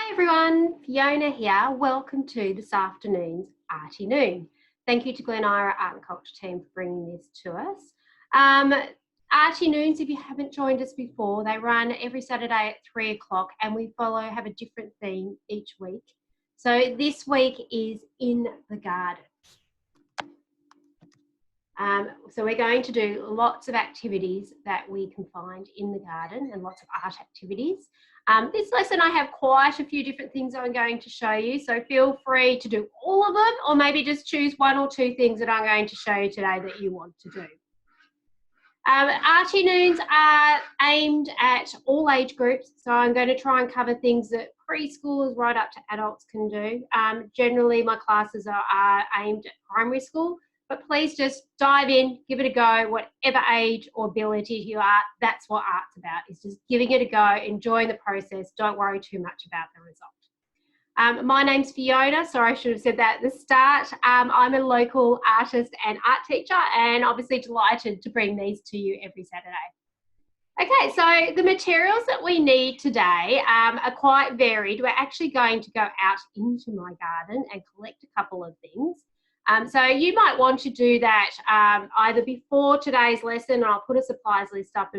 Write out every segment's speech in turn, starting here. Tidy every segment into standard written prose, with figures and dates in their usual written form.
Hi everyone, Fiona here. Welcome to this afternoon's Arty Noon. Thank you to Glenira Art and Culture team for bringing this to us. Arty Noons, if you haven't joined us before, they run every Saturday at 3 o'clock and we have a different theme each week. So this week is in the garden. So we're going to do lots of activities that we can find in the garden and lots of art activities. This lesson I have quite a few different things I'm going to show you, so feel free to do all of them or maybe just choose one or two things that I'm going to show you today that you want to do. ARTYnoons are aimed at all age groups, so I'm going to try and cover things that preschoolers right up to adults can do. Generally my classes are aimed at primary school, but please just dive in, give it a go, whatever age or ability you are, that's what art's about, is just giving it a go, enjoying the process, don't worry too much about the result. My name's Fiona, sorry I should have said that at the start. I'm a local artist and art teacher and obviously delighted to bring these to you every Saturday. Okay, so the materials that we need today are quite varied. We're actually going to go out into my garden and collect a couple of things. So you might want to do that either before today's lesson, and I'll put a supplies list up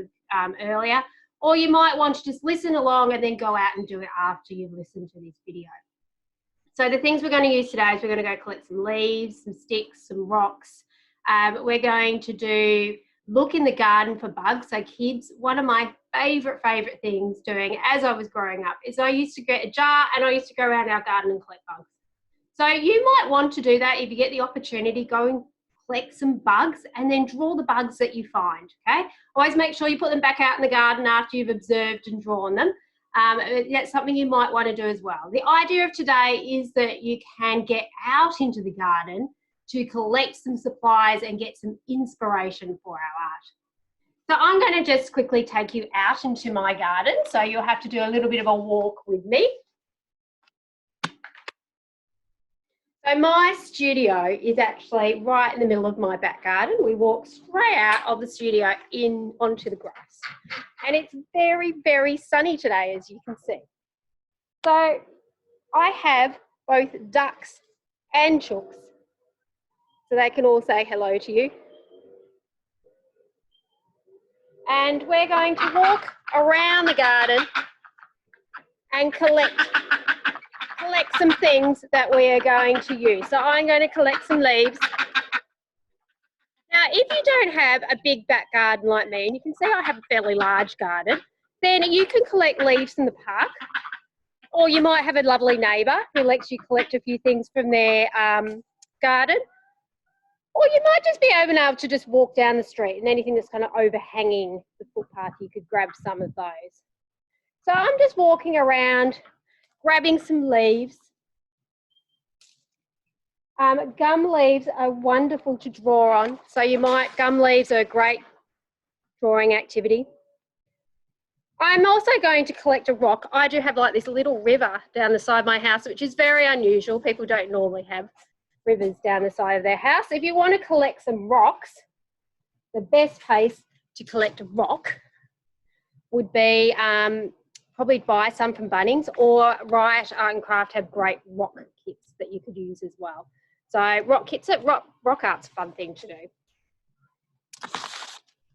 earlier, or you might want to just listen along and then go out and do it after you've listened to this video. So the things we're going to use today is we're going to go collect some leaves, some sticks, some rocks. We're going to look in the garden for bugs. So kids, one of my favourite things doing as I was growing up is I used to get a jar and I used to go around our garden and collect bugs. So you might want to do that if you get the opportunity, go and collect some bugs and then draw the bugs that you find, okay? Always make sure you put them back out in the garden after you've observed and drawn them. That's something you might want to do as well. The idea of today is that you can get out into the garden to collect some supplies and get some inspiration for our art. So I'm going to just quickly take you out into my garden. So you'll have to do a little bit of a walk with me. So my studio is actually right in the middle of my back garden. We walk straight out of the studio in onto the grass. And it's very sunny today, as you can see. So I have both ducks and chooks, so they can all say hello to you. And we're going to walk around the garden and collect some things that we are going to use. So I'm going to collect some leaves. Now, if you don't have a big back garden like me, and you can see I have a fairly large garden, then you can collect leaves in the park, or you might have a lovely neighbour who lets you collect a few things from their garden, or you might just be able to just walk down the street and anything that's kind of overhanging the footpath, you could grab some of those. So I'm just walking around, grabbing some leaves. Gum leaves are wonderful to draw on. So gum leaves are a great drawing activity. I'm also going to collect a rock. I do have like this little river down the side of my house, which is very unusual. People don't normally have rivers down the side of their house. If you want to collect some rocks, the best place to collect a rock would be probably buy some from Bunnings, or Riot Art and Craft have great rock kits that you could use as well. So rock art's a fun thing to do.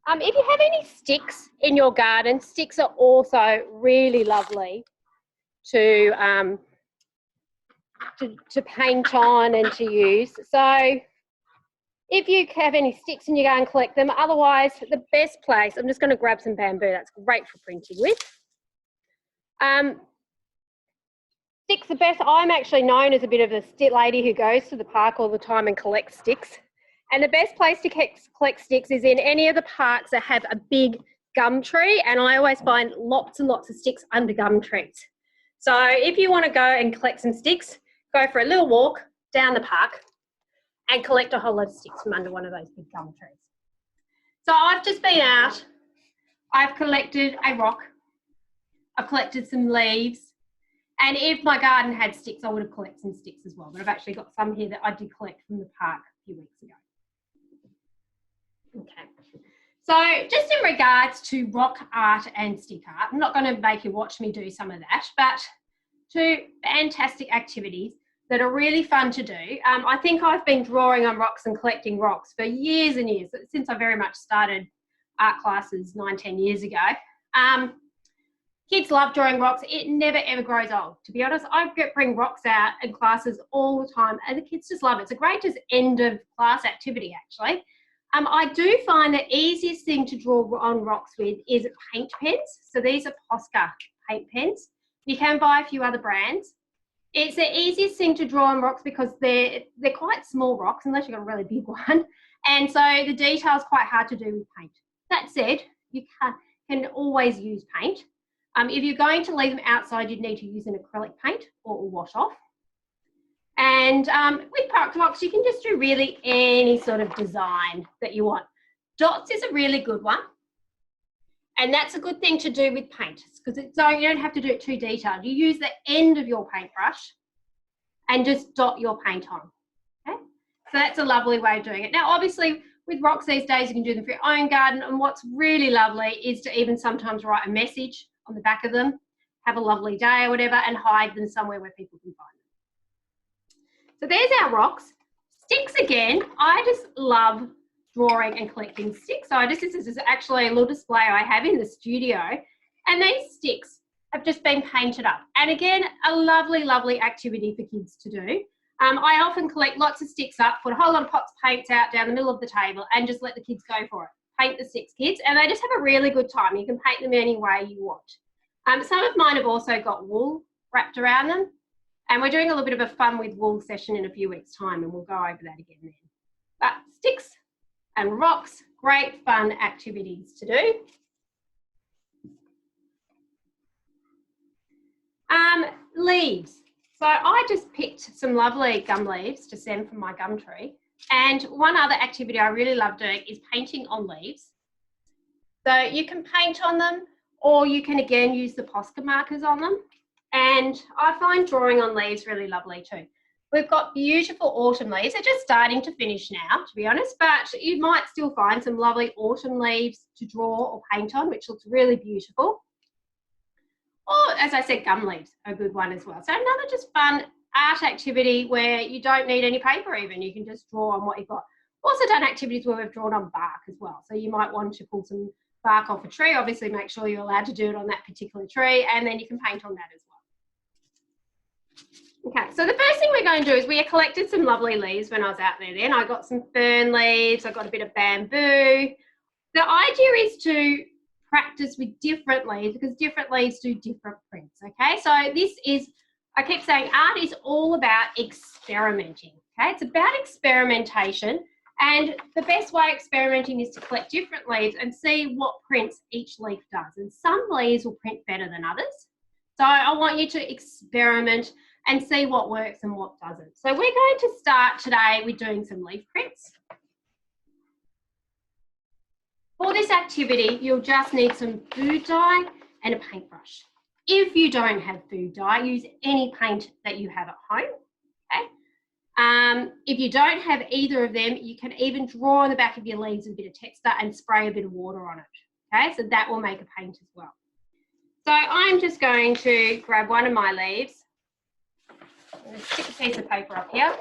If you have any sticks in your garden, sticks are also really lovely to paint on and to use. So if you have any sticks and you go and collect them, otherwise the best place, I'm just going to grab some bamboo, that's great for printing with. Sticks are best. I'm actually known as a bit of a stick lady who goes to the park all the time and collects sticks. And the best place to collect sticks is in any of the parks that have a big gum tree, and I always find lots and lots of sticks under gum trees. So if you want to go and collect some sticks, go for a little walk down the park and collect a whole lot of sticks from under one of those big gum trees. So I've just been out, I've collected a rock, I've collected some leaves, and if my garden had sticks, I would have collected some sticks as well. But I've actually got some here that I did collect from the park a few weeks ago. Okay. So just in regards to rock art and stick art, I'm not going to make you watch me do some of that, but two fantastic activities that are really fun to do. I think I've been drawing on rocks and collecting rocks for years and years, since I very much started art classes 9-10 years ago. Kids love drawing rocks. It never ever grows old. To be honest, I bring rocks out in classes all the time and the kids just love it. It's a great just end of class activity actually. I do find the easiest thing to draw on rocks with is paint pens. So these are Posca paint pens. You can buy a few other brands. It's the easiest thing to draw on rocks because they're quite small rocks unless you've got a really big one. And so the detail is quite hard to do with paint. That said, you can always use paint. If you're going to leave them outside, you'd need to use an acrylic paint or a wash off. And with park rocks, you can just do really any sort of design that you want. Dots is a really good one. And that's a good thing to do with paint because you don't have to do it too detailed. You use the end of your paintbrush and just dot your paint on. Okay? So that's a lovely way of doing it. Now, obviously, with rocks these days, you can do them for your own garden. And what's really lovely is to even sometimes write a message on the back of them, have a lovely day or whatever, and hide them somewhere where people can find them. So there's our rocks. Sticks again, I just love drawing and collecting sticks. So this is actually a little display I have in the studio, and these sticks have just been painted up. And again, a lovely, lovely activity for kids to do. I often collect lots of sticks up, put a whole lot of pots of paints out down the middle of the table and just let the kids go for it. Paint the sticks, kids, and they just have a really good time. You can paint them any way you want. Some of mine have also got wool wrapped around them. And we're doing a little bit of a fun with wool session in a few weeks' time, and we'll go over that again then. But sticks and rocks, great fun activities to do. Leaves. So I just picked some lovely gum leaves to send from my gum tree. And one other activity I really love doing is painting on leaves. So you can paint on them, or you can again use the Posca markers on them. And I find drawing on leaves really lovely too. We've got beautiful autumn leaves. They're just starting to finish now, to be honest, but you might still find some lovely autumn leaves to draw or paint on, which looks really beautiful. Or, as I said, gum leaves are a good one as well. So another just fun art activity where you don't need any paper even. You can just draw on what you've got. Also done activities where we've drawn on bark as well. So you might want to pull some bark off a tree. Obviously, make sure you're allowed to do it on that particular tree, and then you can paint on that as well. Okay, so the first thing we're going to do is we collected some lovely leaves when I was out there then. I got some fern leaves, I got a bit of bamboo. The idea is to practice with different leaves because different leaves do different prints, okay? So this is, I keep saying art is all about experimenting, okay? It's about experimentation, and the best way of experimenting is to collect different leaves and see what prints each leaf does. And some leaves will print better than others. So I want you to experiment and see what works and what doesn't. So we're going to start today with doing some leaf prints. For this activity, you'll just need some food dye and a paintbrush. If you don't have food dye, use any paint that you have at home, okay? If you don't have either of them, you can even draw on the back of your leaves a bit of texture and spray a bit of water on it, okay? So that will make a paint as well. So I'm just going to grab one of my leaves. I'm going to stick a piece of paper up here.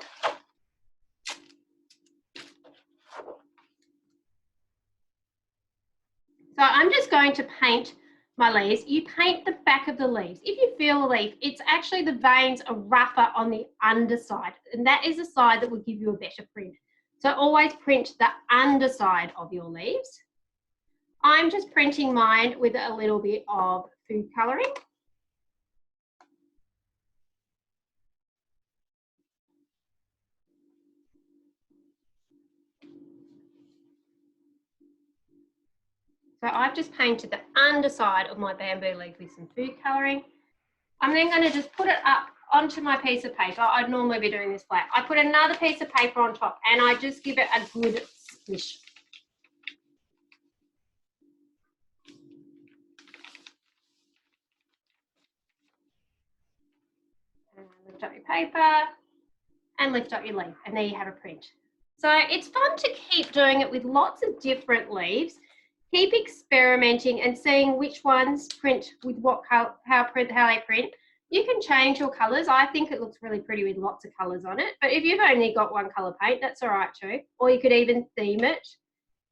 So I'm just going to paint my leaves. You paint the back of the leaves. If you feel a leaf, it's actually the veins are rougher on the underside, and that is the side that will give you a better print. So always print the underside of your leaves. I'm just printing mine with a little bit of food colouring. So I've just painted the underside of my bamboo leaf with some food colouring. I'm then going to just put it up onto my piece of paper. I'd normally be doing this flat. I put another piece of paper on top and I just give it a good squish. And lift up your paper and lift up your leaf, and there you have a print. So it's fun to keep doing it with lots of different leaves. Keep experimenting and seeing which ones print with what, how they print. You can change your colours. I think it looks really pretty with lots of colours on it. But if you've only got one colour paint, that's all right too. Or you could even theme it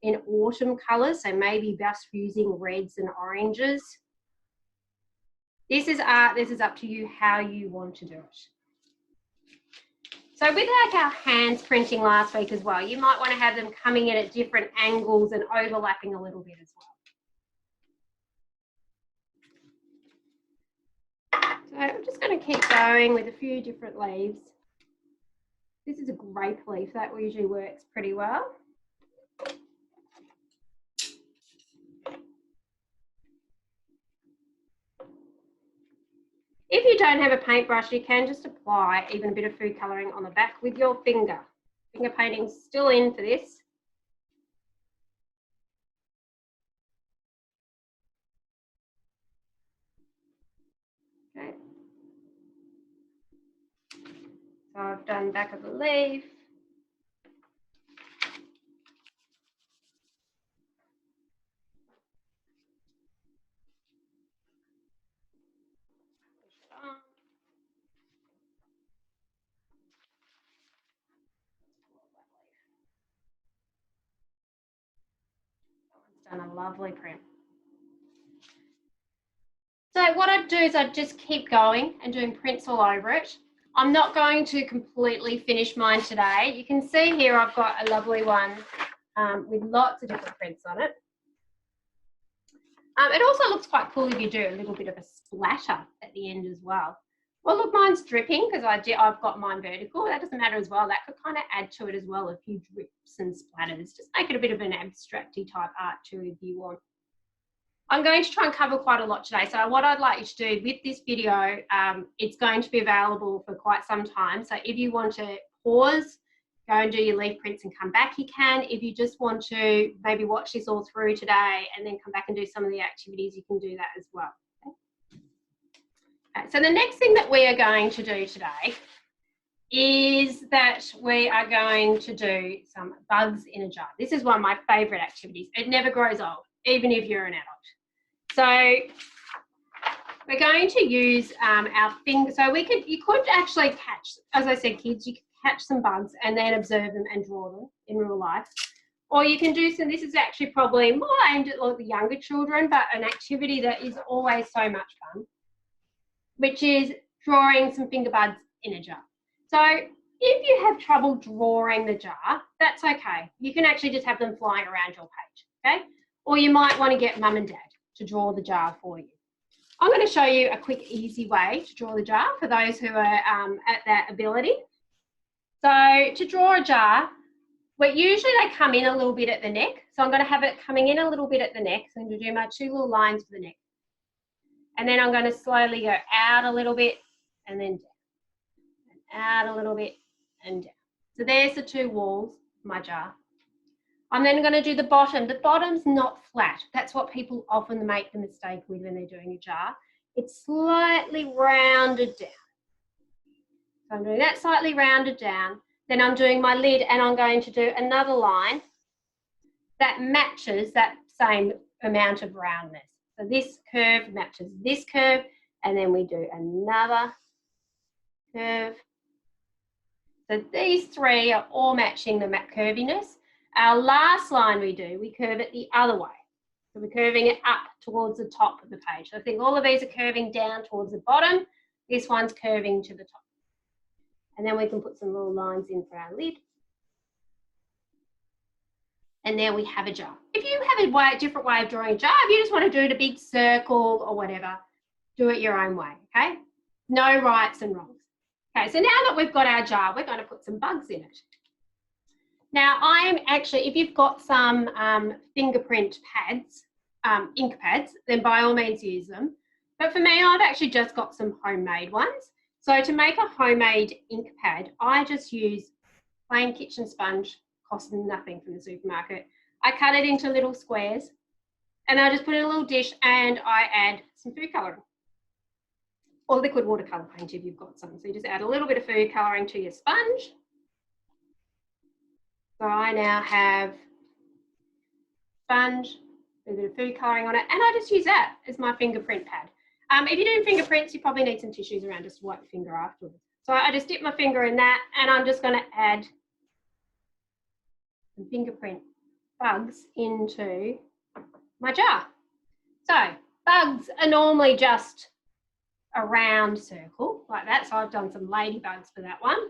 in autumn colours. So maybe just using reds and oranges. This is art. This is up to you how you want to do it. So with like our hands printing last week as well, you might want to have them coming in at different angles and overlapping a little bit as well. So I'm just going to keep going with a few different leaves. This is a grape leaf. That usually works pretty well. If you don't have a paintbrush, you can just apply even a bit of food colouring on the back with your finger. Finger painting's still in for this. Okay. So I've done back of the leaf. Done a lovely print. So what I do is I just keep going and doing prints all over it. I'm not going to completely finish mine today. You can see here I've got a lovely one with lots of different prints on it. It also looks quite cool if you do a little bit of a splatter at the end as well. Well, look, mine's dripping because I've got mine vertical. That doesn't matter as well. That could kind of add to it as well, a few drips and splatters. Just make it a bit of an abstract-y type art too if you want. I'm going to try and cover quite a lot today. So what I'd like you to do with this video, it's going to be available for quite some time. So if you want to pause, go and do your leaf prints and come back, you can. If you just want to maybe watch this all through today and then come back and do some of the activities, you can do that as well. Okay, so the next thing that we are going to do today is that we are going to do some bugs in a jar. This is one of my favourite activities. It never grows old, even if you're an adult. So we're going to use our finger. So you could actually catch, as I said, kids, you can catch some bugs and then observe them and draw them in real life. Or you can do some, this is actually probably more aimed at the younger children, but an activity that is always so much fun, which is drawing some finger bugs in a jar. So if you have trouble drawing the jar, that's okay. You can actually just have them flying around your page, okay? Or you might want to get mum and dad to draw the jar for you. I'm going to show you a quick, easy way to draw the jar for those who are at that ability. So to draw a jar, usually they come in a little bit at the neck. So I'm going to have it coming in a little bit at the neck. So I'm going to do my two little lines for the neck. And then I'm going to slowly go out a little bit and then down. And out a little bit and down. So there's the two walls of my jar. I'm then going to do the bottom. The bottom's not flat. That's what people often make the mistake with when they're doing a jar. It's slightly rounded down. So I'm doing that slightly rounded down. Then I'm doing my lid and I'm going to do another line that matches that same amount of roundness. So this curve matches this curve, and then we do another curve. So these three are all matching the curviness. Our last line we curve it the other way. So we're curving it up towards the top of the page. So I think all of these are curving down towards the bottom. This one's curving to the top. And then we can put some little lines in for our lid. And there we have a jar. If you have a different way of drawing a jar, if you just want to do it a big circle or whatever, do it your own way, okay? No rights and wrongs. Okay, so now that we've got our jar, we're going to put some bugs in it. Now, I'm actually, if you've got some fingerprint pads, ink pads, then by all means use them. But for me, I've actually just got some homemade ones. So to make a homemade ink pad, I just use plain kitchen sponge, costs nothing from the supermarket. I cut it into little squares and I just put it in a little dish and I add some food colouring or liquid watercolour paint if you've got some. So you just add a little bit of food colouring to your sponge. So I now have sponge, a bit of food colouring on it, and I just use that as my fingerprint pad. If you're doing fingerprints, you probably need some tissues around just to wipe your finger afterwards. So I just dip my finger in that, and I'm just going to add some fingerprint bugs into my jar. So bugs are normally just a round circle like that. So I've done some ladybugs for that one.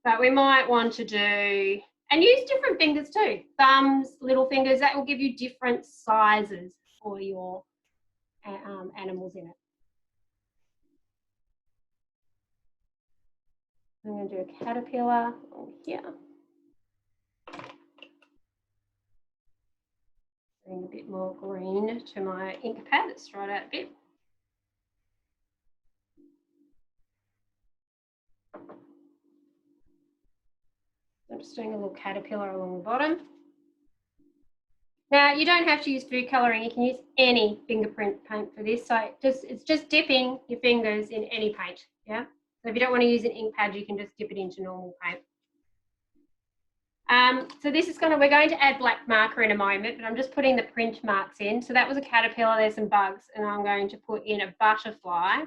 But we might want to do, and use different fingers too. Thumbs, little fingers, that will give you different sizes for your animals in it. I'm going to do a caterpillar here. Bring a bit more green to my ink pad. Let's try it out a bit. I'm just doing a little caterpillar along the bottom. Now, you don't have to use food colouring. You can use any fingerprint paint for this. So it's just dipping your fingers in any paint, yeah? So if you don't want to use an ink pad, you can just dip it into normal paint. So this is we're going to add black marker in a moment, but I'm just putting the print marks in. So that was a caterpillar, there's some bugs, and I'm going to put in a butterfly.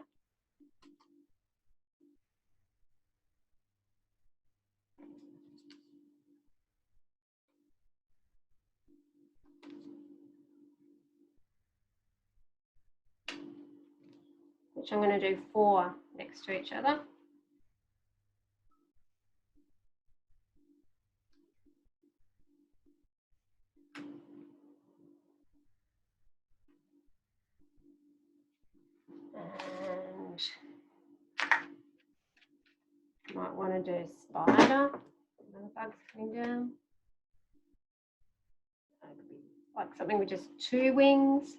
Which I'm going to do 4 next to each other. And might want to do a spider. Another bug's coming down. Like something with just 2 wings.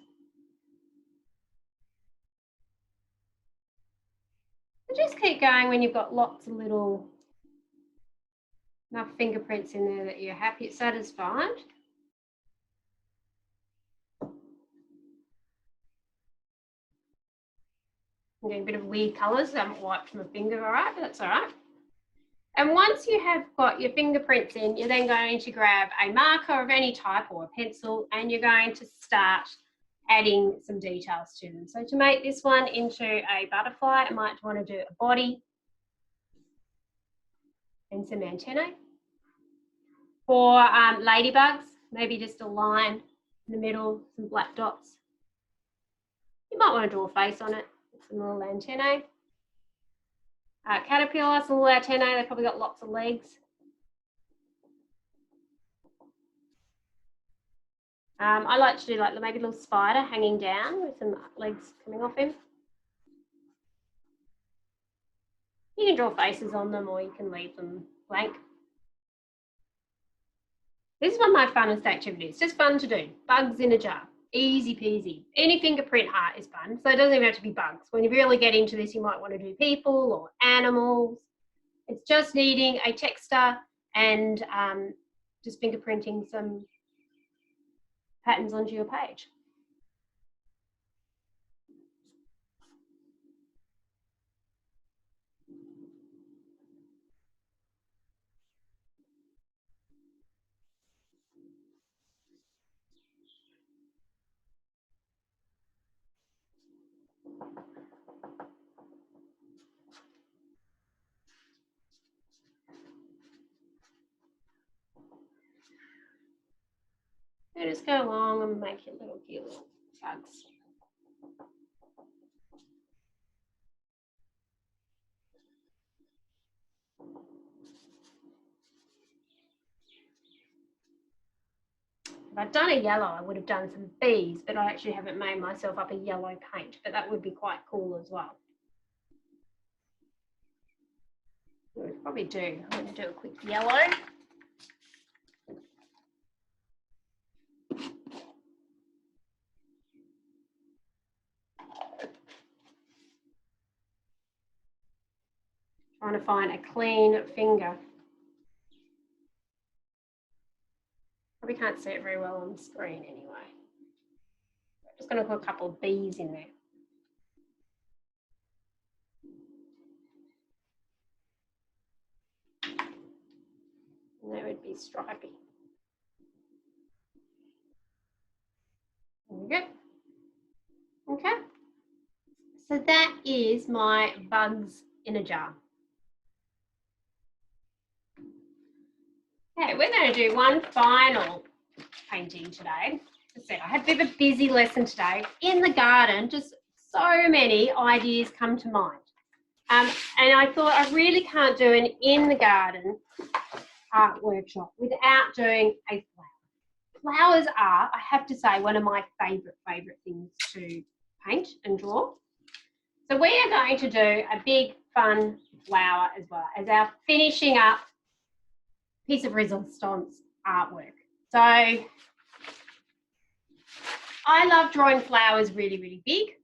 So just keep going when you've got lots of little, enough fingerprints in there that you're happy, satisfied. I'm getting a bit of weird colours. I haven't wiped my finger all right, but that's all right. And once you have got your fingerprints in, you're then going to grab a marker of any type or a pencil, and you're going to start adding some details to them. So to make this one into a butterfly, I might want to do a body and some antennae. For ladybugs, maybe just a line in the middle, some black dots. You might want to draw a face on it, some little antennae. Caterpillar, some little antennae, they've probably got lots of legs. I like to do like maybe a little spider hanging down with some legs coming off him. You can draw faces on them or you can leave them blank. This is one of my funnest activities, just fun to do. Bugs in a jar, easy peasy. Any fingerprint art is fun, so it doesn't even have to be bugs. When you really get into this, you might want to do people or animals. It's just needing a texture and just fingerprinting some patterns onto your page. So just go along and make your little cute little bugs. If I'd done a yellow, I would have done some bees, but I actually haven't made myself up a yellow paint, but that would be quite cool as well. We would probably do. I'm going to do a quick yellow. Trying to find a clean finger. Probably can't see it very well on the screen anyway. I'm just going to put a couple of bees in there. And they would be stripy. There we go. Okay. So that is my bugs in a jar. Okay, we're going to do one final painting today. As I said, I had a bit of a busy lesson today. In the garden, just so many ideas come to mind. And I thought I really can't do an in the garden art workshop without doing a flower. Flowers are, I have to say, one of my favourite things to paint and draw. So we are going to do a big fun flower as well as our finishing up piece of resistance artwork. So I love drawing flowers really, really big,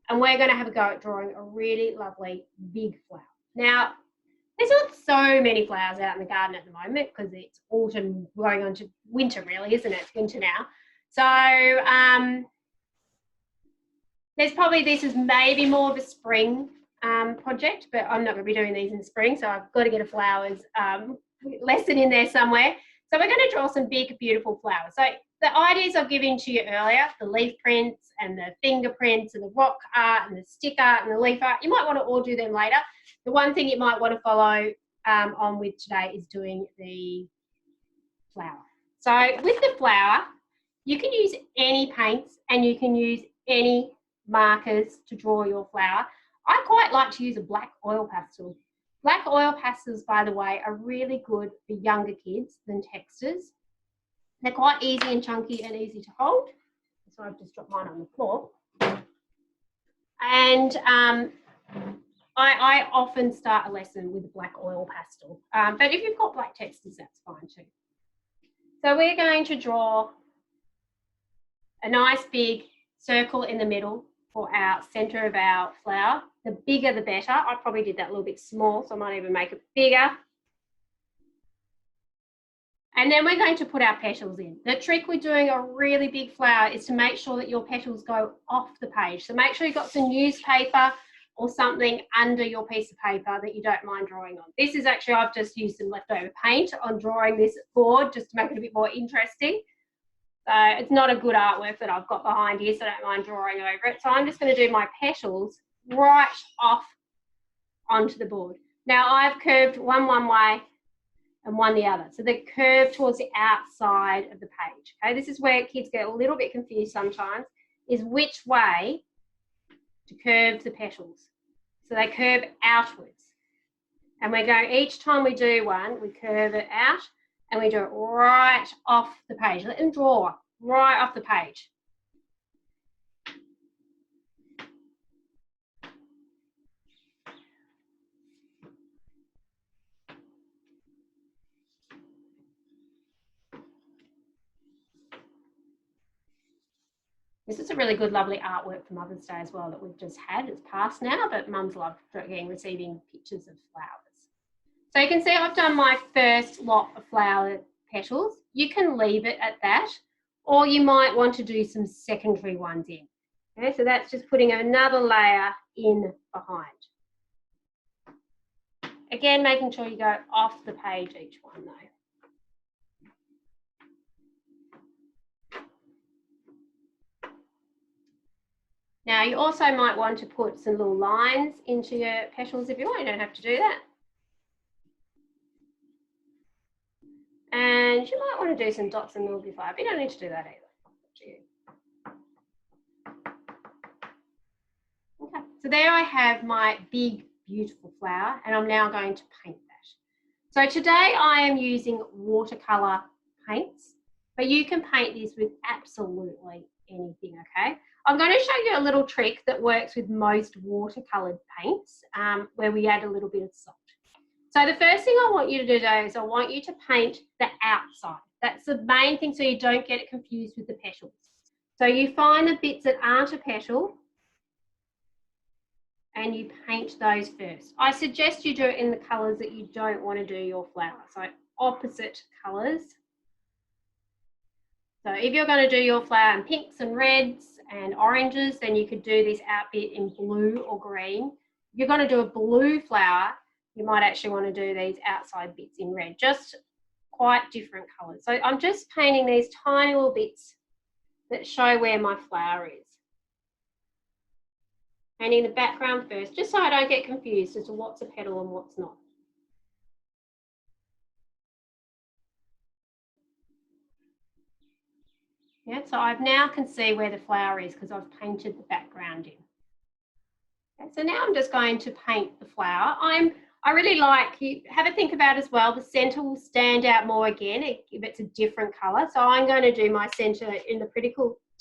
and we're going to have a go at drawing a really lovely big flower. Now, there's not so many flowers out in the garden at the moment because it's autumn going on to winter really, isn't it? It's winter now. So there's probably, this is maybe more of a spring project, but I'm not going to be doing these in spring, so I've got to get a flowers lesson in there somewhere. So we're going to draw some big, beautiful flowers. So the ideas I've given to you earlier, the leaf prints and the fingerprints and the rock art and the stick art and the leaf art, you might want to all do them later. The one thing you might want to follow on with today is doing the flower. So with the flower, you can use any paints and you can use any markers to draw your flower. I quite like to use a black oil pastel. Black oil pastels, by the way, are really good for younger kids than textures. They're quite easy and chunky and easy to hold. So I've just dropped mine on the floor. And I often start a lesson with a black oil pastel. But if you've got black textures, that's fine too. So we're going to draw a nice big circle in the middle for our centre of our flower. The bigger the better. I probably did that a little bit small, so I might even make it bigger. And then we're going to put our petals in. The trick with doing a really big flower is to make sure that your petals go off the page. So make sure you've got some newspaper or something under your piece of paper that you don't mind drawing on. This is actually, I've just used some leftover paint on drawing this board just to make it a bit more interesting. So it's not a good artwork that I've got behind here, so I don't mind drawing over it. So I'm just going to do my petals right off onto the board. Now I've curved one way and one the other. So they're curved towards the outside of the page. Okay, this is where kids get a little bit confused sometimes, is which way to curve the petals. So they curve outwards. And we're going, each time we do one, we curve it out and we do it right off the page. Let them draw right off the page. This is a really good, lovely artwork for Mother's Day as well that we've just had. It's past now, but mums love receiving pictures of flowers. So you can see I've done my first lot of flower petals. You can leave it at that, or you might want to do some secondary ones in. Okay, so that's just putting another layer in behind. Again, making sure you go off the page each one though. Now you also might want to put some little lines into your petals if you want. You don't have to do that. And you might want to do some dots and little flower, but you don't need to do that either. Okay, so there I have my big, beautiful flower, and I'm now going to paint that. So today I am using watercolour paints, but you can paint this with absolutely anything, okay? I'm going to show you a little trick that works with most watercoloured paints where we add a little bit of salt. So the first thing I want you to do today is I want you to paint the outside. That's the main thing so you don't get it confused with the petals. So you find the bits that aren't a petal and you paint those first. I suggest you do it in the colours that you don't want to do your flower. So opposite colours. So if you're going to do your flower in pinks and reds and oranges, then you could do this out bit in blue or green. If you're going to do a blue flower, you might actually want to do these outside bits in red, just quite different colours. So I'm just painting these tiny little bits that show where my flower is. painting the background first, just so I don't get confused as to what's a petal and what's not. Yeah, so I now can see where the flower is because I've painted the background in. Okay, so now I'm just going to paint the flower. I really like, you have a think about as well, the centre will stand out more again if it's a different colour. So I'm going to do my centre in the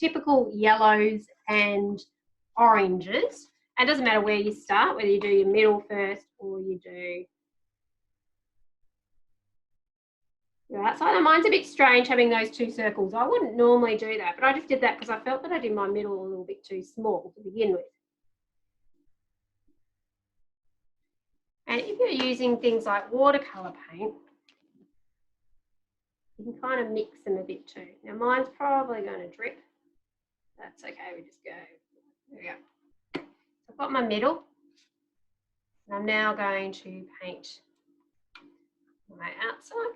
typical yellows and oranges. And it doesn't matter where you start, whether you do your middle first or you do your outside. And mine's a bit strange having those two circles. I wouldn't normally do that, but I just did that because I felt that I did my middle a little bit too small to begin with. And if you're using things like watercolour paint, you can kind of mix them a bit too. Now mine's probably going to drip. That's okay, we just go. There we go. So I've got my middle. And I'm now going to paint my outside.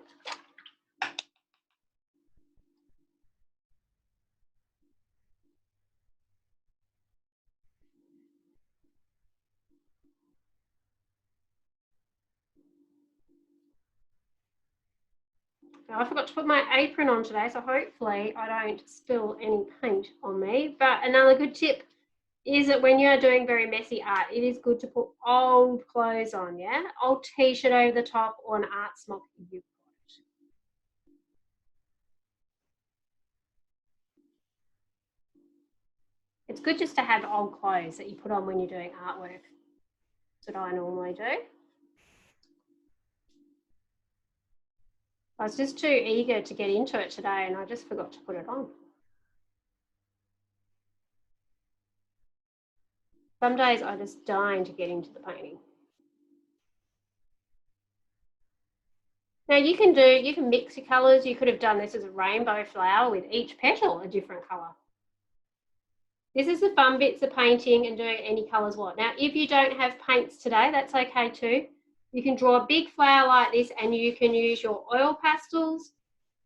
Now I forgot to put my apron on today, so hopefully I don't spill any paint on me. But another good tip is that when you're doing very messy art, it is good to put old clothes on, yeah? Old t-shirt over the top or an art smock if you've got it. It's good just to have old clothes that you put on when you're doing artwork. That's what I normally do. I was just too eager to get into it today and I just forgot to put it on. Some days I'm just dying to get into the painting. Now you can mix your colours. You could have done this as a rainbow flower with each petal a different colour. This is the fun bits of painting and doing any colours what. Now if you don't have paints today, that's okay too. You can draw a big flower like this and you can use your oil pastels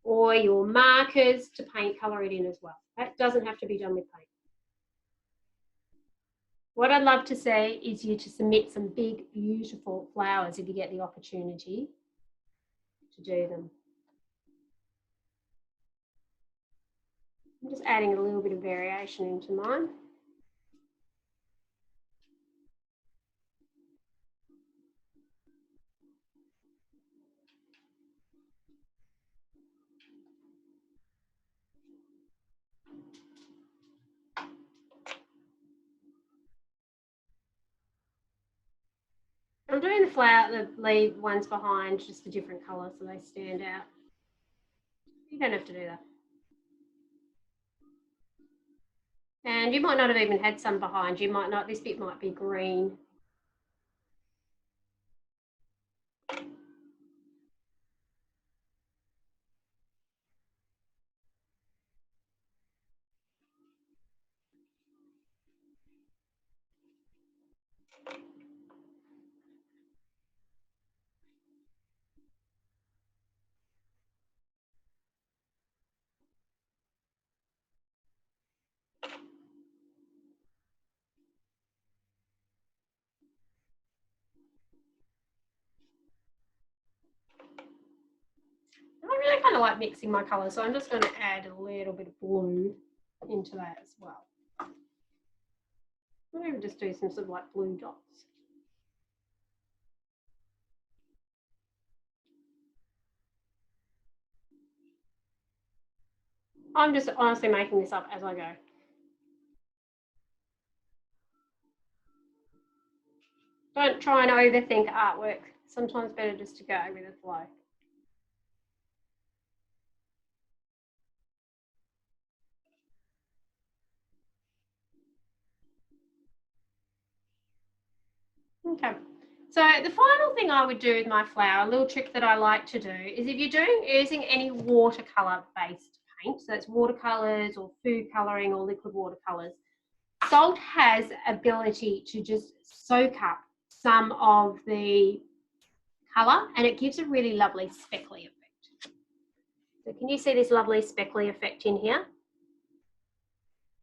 or your markers to paint colour it in as well. That doesn't have to be done with paint. What I'd love to see is you to submit some big, beautiful flowers if you get the opportunity to do them. I'm just adding a little bit of variation into mine. I'm doing the leaf ones behind, just a different colour so they stand out. You don't have to do that. And you might not have even had some behind. You might not, this bit might be green. I really kind of like mixing my colours, so I'm just going to add a little bit of blue into that as well. I'll even just do some sort of like blue dots. I'm just honestly making this up as I go. Don't try and overthink artwork. Sometimes better just to go with the flow. Okay, so the final thing I would do with my flower, a little trick that I like to do, is if you're using any watercolour based paint, so it's watercolours or food colouring or liquid watercolours, salt has ability to just soak up some of the colour and it gives a really lovely speckly effect. So can you see this lovely speckly effect in here?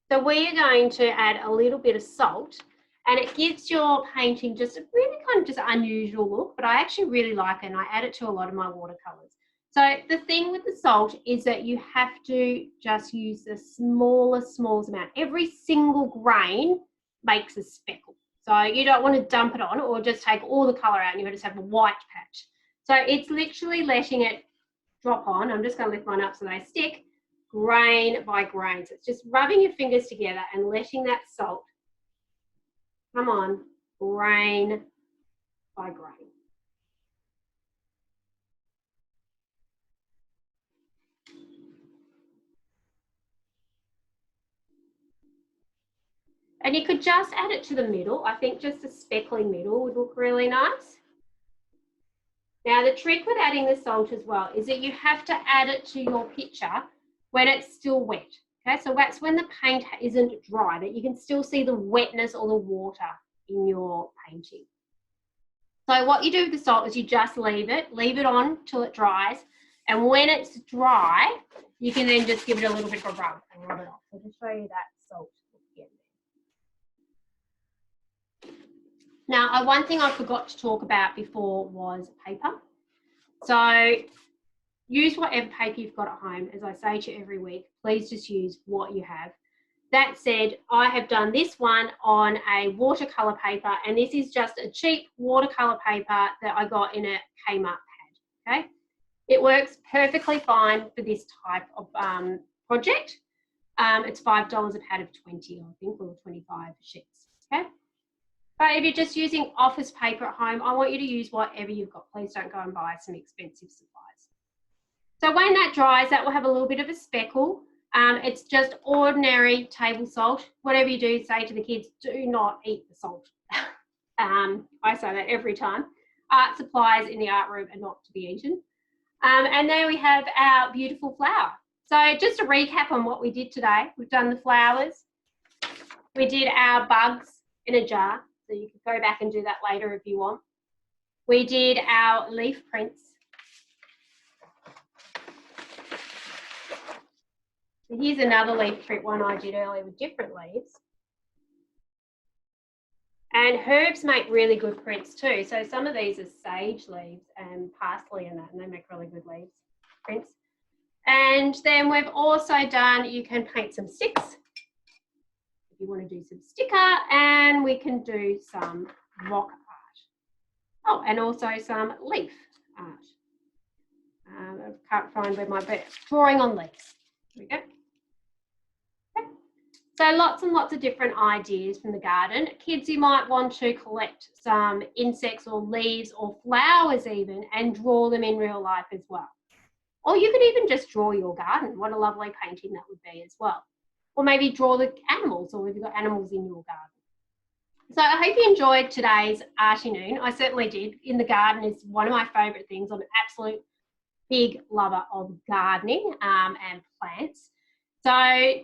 So we are going to add a little bit of salt and it gives your painting just a really kind of just unusual look, but I actually really like it, and I add it to a lot of my watercolours. So the thing with the salt is that you have to just use the smallest amount. Every single grain makes a speckle. So you don't want to dump it on or just take all the colour out and you just have a white patch. So it's literally letting it drop on. I'm just going to lift mine up so they stick, grain by grain. So it's just rubbing your fingers together and letting that salt come on, grain by grain. And you could just add it to the middle. I think just a speckly middle would look really nice. Now the trick with adding the salt as well is that you have to add it to your picture when it's still wet. Okay, so that's when the paint isn't dry, that you can still see the wetness or the water in your painting. So what you do with the salt is you just leave it on till it dries. And when it's dry, you can then just give it a little bit of a rub and rub it off. So just show you that salt again. Now, one thing I forgot to talk about before was paper. So use whatever paper you've got at home. As I say to you every week, please just use what you have. That said, I have done this one on a watercolour paper, and this is just a cheap watercolour paper that I got in a Kmart pad, okay? It works perfectly fine for this type of project. It's $5 a pad of 20, I think, or 25 sheets, okay? But if you're just using office paper at home, I want you to use whatever you've got. Please don't go and buy some expensive supplies. So when that dries, that will have a little bit of a speckle. It's just ordinary table salt. Whatever you do, say to the kids, do not eat the salt. I say that every time. Art supplies in the art room are not to be eaten. And there we have our beautiful flower. So just to recap on what we did today, we've done the flowers. We did our bugs in a jar. So you can go back and do that later if you want. We did our leaf prints. So here's another leaf print one I did earlier with different leaves. And herbs make really good prints too. So some of these are sage leaves and parsley and that, and they make really good leaves prints. And then we've also done, you can paint some sticks if you want to do some sticker, and we can do some rock art. Oh, and also some leaf art. I can't find where my drawing on leaves. Here we go. Okay. So lots and lots of different ideas from the garden. Kids, you might want to collect some insects or leaves or flowers even and draw them in real life as well. Or you could even just draw your garden. What a lovely painting that would be as well. Or maybe draw the animals, or if you've got animals in your garden. So I hope you enjoyed today's Artynoon. I certainly did. In the garden is one of my favourite things. I'm an absolute big lover of gardening and plants. So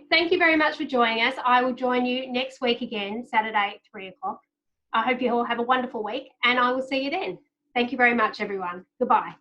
thank you very much for joining us. I will join you next week again, Saturday at 3 o'clock. I hope you all have a wonderful week, and I will see you then. Thank you very much, everyone. Goodbye.